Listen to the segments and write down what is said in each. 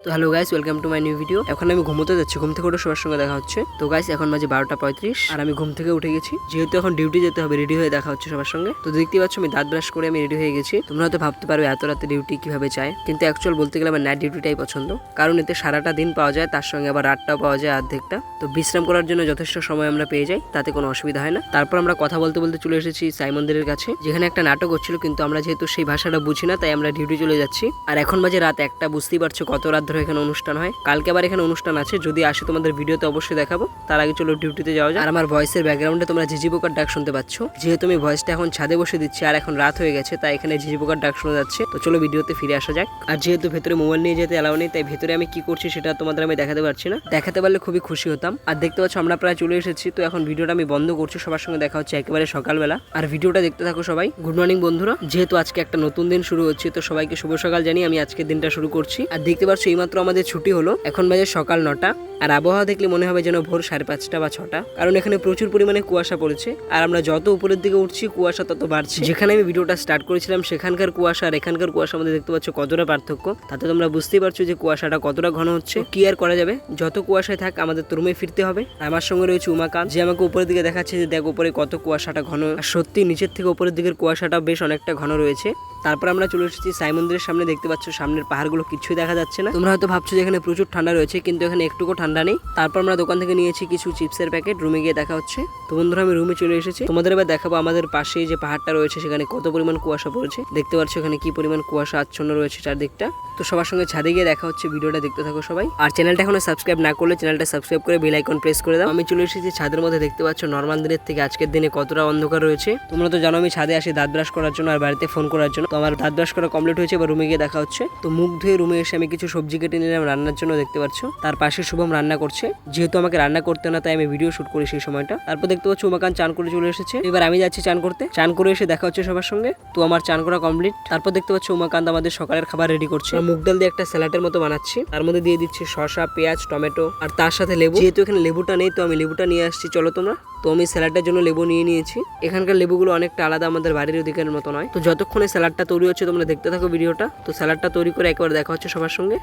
তো hello guys, welcome to my new video. এখন আমি ঘুমোতে যাচ্ছি, ঘুম থেকে উঠে সবার সঙ্গে দেখা হচ্ছে। তো গাইস এখন বাজে 12:35 আর আমি ঘুম থেকে উঠে গেছি, যেহেতু এখন ডিউটি যেতে হবে, রেডি হয়ে দেখা হচ্ছে সবার সঙ্গে। তো দেখতে পাচ্ছ আমি দাঁত ব্রাশ করে আমি রেডি হয়ে গেছি। তোমরা হয়তো ভাবতে পারো এত রাতে ডিউটি কিভাবে চায়, কিন্তু অ্যাকচুয়াল বলতে গেলে আমার নাইট ডিউটিটাই পছন্দ, কারণ এতে সারাটা দিন পাওয়া যায়, তার সঙ্গে আবার রাতটাও পাওয়া যায় অর্ধেকটা। তো বিশ্রাম করার জন্য যথেষ্ট সময় আমরা পেয়ে যাই, তাতে কোনো অসুবিধা হয় না। তারপর আমরা কথা বলতে বলতে চলে এসেছি সাই মন্দিরের কাছে, যেখানে একটা নাটক হচ্ছিল, কিন্তু আমরা যেহেতু সেই ভাষাটা বুঝি না, তাই আমরা ডিউটি চলে যাচ্ছি। আর এখন বাজে রাত 1টা, বুঝতেই পারছো কত রাত ধরে এখানে অনুষ্ঠান হয়। কালকে আবার এখানে অনুষ্ঠান আছে, যদি আসে তোমাদের ভিডিওতে অবশ্যই দেখাবো। তার আগে চলো ডিউটিতে যাওয়া যায়। আর আমার ভয়েসের ব্যাকগ্রাউন্ডে তোমরা ঝিঝি পোকার ডাক শুনতে পাচ্ছ, যেহেতু আমি ভয়েসটা এখন ছাদে বসে দিচ্ছি আর এখন রাত হয়ে গেছে, তাই এখানে ঝিঝি পোকার ডাক শোনা যাচ্ছে। তো চলো ভিডিওতে ফিরে আসা যাক। আর যেহেতু ভেতরে মোবাইল নিয়ে যেতে এলাও নেই, তাই ভেতরে আমি কি করছি সেটা তোমাদের আমি দেখাতে পারছি না। দেখাতে পারলে খুবই খুশি হতাম। আর দেখতে পাচ্ছ আমরা প্রায় চলে এসেছি। তো এখন ভিডিওটা আমি বন্ধ করছি, সবার সঙ্গে দেখা হচ্ছে একেবারে সকালবেলা। আর ভিডিওটা দেখতে থাকো সবাই। গুড মর্নিং বন্ধুরা, যেহেতু আজকে একটা নতুন দিন শুরু হচ্ছে, তো সবাইকে শুভ সকাল জানিয়ে আমি আজকের দিনটা শুরু করছি। আর দেখতে পাচ্ছ এইমাত্র আমাদের ছুটি হলো, এখন বাজে সকাল 9টা। আর আবহাওয়া দেখলে মনে হবে যেন ভোর 5:30 বা 6টা, কারণ এখানে প্রচুর পরিমাণে কুয়াশা পড়েছে। আর আমরা যত উপরের দিকে উঠছি কুয়াশা তত বাড়ছে। যেখানে আমি ভিডিওটা স্টার্ট করেছিলাম সেখানকার কুয়াশা আর এখানকার কুয়াশার মধ্যে দেখতে পাচ্ছ কতটা পার্থক্য। তাতে তোমরা বুঝতেই পারছো যে কুয়াশাটা কতটা ঘন হচ্ছে। কি আর করা যাবে, যত কুয়াশায় থাক আমাদের তো রুমে ফিরতে হবে। আমার সঙ্গে রয়েছে উমাকান্ত, যে আমাকে উপরের দিকে দেখাচ্ছে যে দেখ উপরে কত কুয়াশাটা ঘন। আর সত্যি নিচের থেকে উপরের দিকের কুয়াশাটা বেশ অনেকটা ঘন রয়েছে। তারপর আমরা চলে এসেছি সাই মন্দিরের সামনে। দেখতে পাচ্ছ সামনের পাহাড়গুলো কিছুই দেখা যাচ্ছে না। তোমরা হয়তো ভাবছো যে এখানে প্রচুর ঠান্ডা রয়েছে, কিন্তু এখানে একটুকু ঠান্ডা নেই। তারপর আমরা দোকান থেকে নিয়েছি কিছু চিপসের প্যাকেট, রুমে গিয়ে দেখা হচ্ছে। তো বন্ধুরা আমি রুমে চলে এসেছি, তোমাদের এবার দেখাবো আমাদের পাশেই যে পাহাড়টা রয়েছে সেখানে কত পরিমাণ কুয়াশা পড়েছে। দেখতে পাচ্ছ এখানে কি পরিমাণ কুয়াশা আচ্ছন্ন রয়েছে চারদিকটা। তো সবার সঙ্গে ছাদে গিয়ে দেখা হচ্ছে, ভিডিওটা দেখতে থাকো সবাই। আর চ্যানেলটা এখনো সাবস্ক্রাইব না করলে চ্যানেলটা সাবস্ক্রাইব করে বেল আইকন প্রেস করে দাও। আমি চলে এসেছি ছাদের মধ্যে। দেখতে পাচ্ছ নরমাল দিনের থেকে আজকের দিনে কতটা অন্ধকার রয়েছে। তোমরা তো জানো আমি ছাদে আসি দাঁত ব্রাশ করার জন্য আর বাড়িতে ফোন করার জন্য। তো আমার দাঁত ব্রাশ করা কমপ্লিট হয়েছে, এবার রুমে গিয়ে দেখা হচ্ছে। তো মুখ ধুয়ে রুমে এসে আমি কিছু সবজি কেটে নিলাম রান্নার জন্য। দেখতে পাচ্ছ তার পাশে শুভম রান্না করছে, যেহেতু আমাকে রান্না করতে না তাই আমি ভিডিও শুট করি সেই সময়টা। তারপর দেখতে পাচ্ছ উমাকান্ত চান করে চলে এসেছে, এবার আমি যাচ্ছি চান করতে। চান করে এসে দেখা হচ্ছে সবার সঙ্গে। তো আমার চান করা কমপ্লিট। তারপর দেখতে পাচ্ছ উমাকান্ত আমাদের সকালের খাবার রেডি করছে। মুগ ডাল দিয়ে একটা স্যালাডের মতো বানাচ্ছি, তার মধ্যে দিয়ে দিচ্ছি শসা, পেঁয়াজ, টমেটো আর তার সাথে লেবু। যেহেতু এখানে লেবুটা নেই তো আমি লেবুটা নিয়ে আসছি, চলো তোমরা। তো আমি স্যালাডের জন্য লেবু নিয়ে নিয়েছি। এখানকার লেবুগুলো অনেকটা আলাদা, আমাদের বাড়ির ওদিকের মতো নয়। তো যতক্ষণে স্যালাডটা তৈরি হচ্ছে তোমরা দেখতে থাকো ভিডিওটা। তো স্যালাডটা তৈরি করে একবার দেখা হচ্ছে সবার সঙ্গে।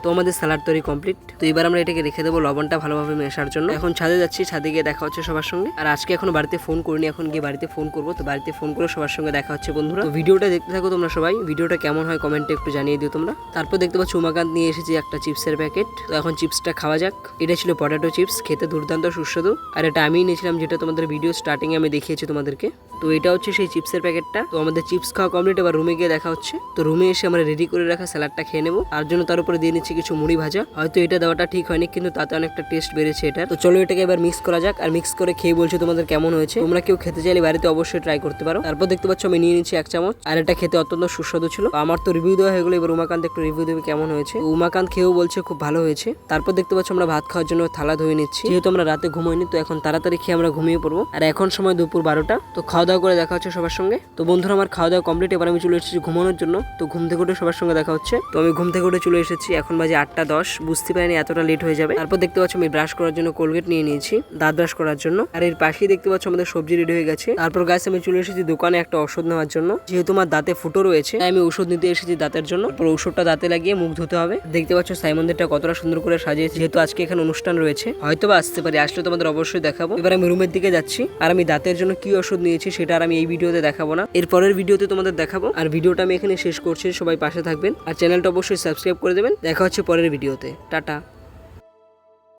তো আমাদের স্যালাড তৈরি কমপ্লিট। তো এবার আমরা এটাকে রেখে দেবো লবণটা ভালোভাবে মেশার জন্য। এখন ছাদে যাচ্ছি, ছাদে গিয়ে দেখা হচ্ছে সবার সঙ্গে। আর আজকে এখনো বাড়িতে ফোন করিনি, এখন গিয়ে বাড়িতে ফোন করবো। তো বাড়িতে ফোন করে সবার সঙ্গে দেখা হচ্ছে বন্ধুরা। তো ভিডিওটা দেখতে থাকো তোমরা সবাই। ভিডিওটা কেমন হয় কমেন্টে একটু জানিয়ে দিও তোমরা। তারপর দেখতে পাচ্ছ উমাকান্ত নিয়ে এসেছি একটা চিপসের প্যাকেট। তো এখন চিপসটা খাওয়া যাক। এটা ছিল পটেটো চিপস, খেতে দুর্দান্ত সুস্বাদু। আর এটা আমিই নিয়েছিলাম, যেটা তোমাদের ভিডিও স্টার্টিং এ আমি দেখিয়েছি তোমাদেরকে। তো এটা হচ্ছে সেই চিপসের প্যাকেটটা। তো আমাদের চিপস খাওয়া কমপ্লিট, এবার রুমে গিয়ে দেখা হচ্ছে। তো রুমে এসে আমরা রেডি করে রাখা স্যালাডটা খেয়ে নেবো। তার জন্য তার উপরে দিয়ে নিচ্ছি কিছু মুড়ি ভাজা। হয়তো এটা দেওয়াটা ঠিক হয়নি, কিন্তু তাতে অনেকটা টেস্ট বেড়েছে এটা। তো চলো এটাকে এবার মিক্স করা যাক, আর মিক্স করে খেয়ে বলছো তোমাদের কেমন হয়েছে। তোমরা কেউ খেতে চাইলে বাড়িতে অবশ্যই ট্রাই করতে পারো। তারপর দেখতে পাচ্ছ আমি নিয়ে নিচ্ছি 1 চামচ, আর এটা খেতে অত্যন্ত সুস্বাদু ছিল। আমার তো রিভিউ দেওয়া হয়ে গেলো, এবার উমাকান্ত একটু রিভিউ দেবে কেমন হয়েছে। উমাকান্ত খেয়েও বলছে খুব ভালো হয়েছে। তারপর দেখতে পাচ্ছ আমরা ভাত খাওয়ার জন্য থালা ধুয়ে নিচ্ছি, যেহেতু আমরা রাতে ঘুমোইনি। তো এখন তাড়াতাড়ি খেয়ে আমরা ঘুমিয়ে পড়বো। আর এখন সময় দুপুর 12টা। তো খাওয়া দাওয়া করে দেখা হচ্ছে সবার সঙ্গে। তো বন্ধুরা আমার খাওয়া দাওয়া কমপ্লিট, এবার আমি চলে এসেছি ঘুমানোর জন্য। তো ঘুম থেকে উঠে সবার সঙ্গে দেখা হচ্ছে। তো আমি ঘুম থেকে উঠে চলে এসেছি, এখন বাজে 8টা 10। বুঝতে পারিনি এতটা লেট হয়ে যাবে। তারপর দেখতে পাচ্ছ আমি ব্রাশ করার জন্য কোলগেট নিয়ে নিয়েছি, দাঁত ব্রাশ করার জন্য। আর এর পাশেই দেখতে পাচ্ছ আমাদের সবজি রেডি হয়ে গেছে। তারপর গাছ আমি চলে এসেছি দোকানে একটা ওষুধ নেওয়ার জন্য, যেহেতু আমার দাঁতে ফুটো রয়েছে তাই আমি ওষুধ নিতে এসেছি দাঁতের জন্য। তারপর ওষুধটা দাঁতে লাগিয়ে মুখ ধুতে হবে। দেখতে পাচ্ছ সাই মন্দিরটা কতটা সুন্দর করে সাজিয়েছে, যেহেতু আজকে এখানে অনুষ্ঠান রয়েছে। হয়তো বা আসতে পারি, আসলে তোমাদের অবশ্যই দেখাবো। এবার আমি রুমের দিকে যাচ্ছি, আর আমি দাঁতের জন্য কি ওষুধ নিয়েছি সেটা আর আমি এই ভিডিওতে দেখাবো না, এর পরের ভিডিওতে তোমাদের দেখাবো। আর ভিডিওটা আমি এখানে শেষ করছি, সবাই পাশে থাকবেন আর চ্যানেলটা অবশ্যই সাবস্ক্রাইব করে দেবেন। দেখা হচ্ছে পরের ভিডিওতে। টাটা।